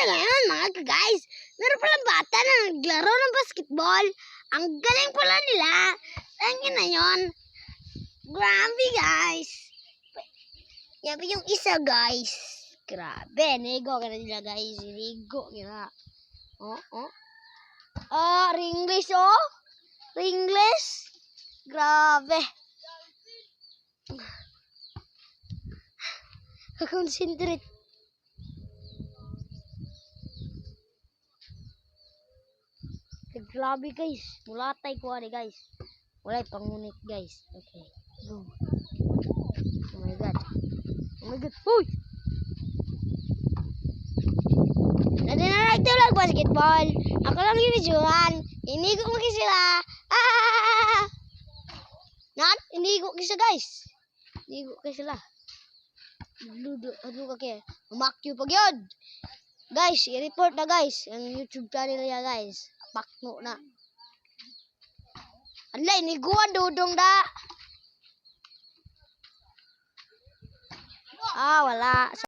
sa ngayon mga guys, meron palang bata na naglaro ng basketball. Ang galing pala nila. Tangin na yun. Grabe guys. Yan pa yung isa guys. Grabe. Nigo ka na nila guys. Nigo nila. Ringlish oh. Ringlish. Grabe. Concentrate. Grabe guys. Mulatay ko ani guys. Walay pangunit guys. Okay. Go. Oh my god. Oh my god. Uy! Nadinarag to lang basketball. Ako lang yung videohan. Inigo mo sila. Inigo kisa guys. Inigo kisa sila. Ano ka kaya? Umakyo pag yun. Guys, i-report na guys. Ang YouTube channel niya guys. Pakno na. Alay, niguan dudong da. Wala.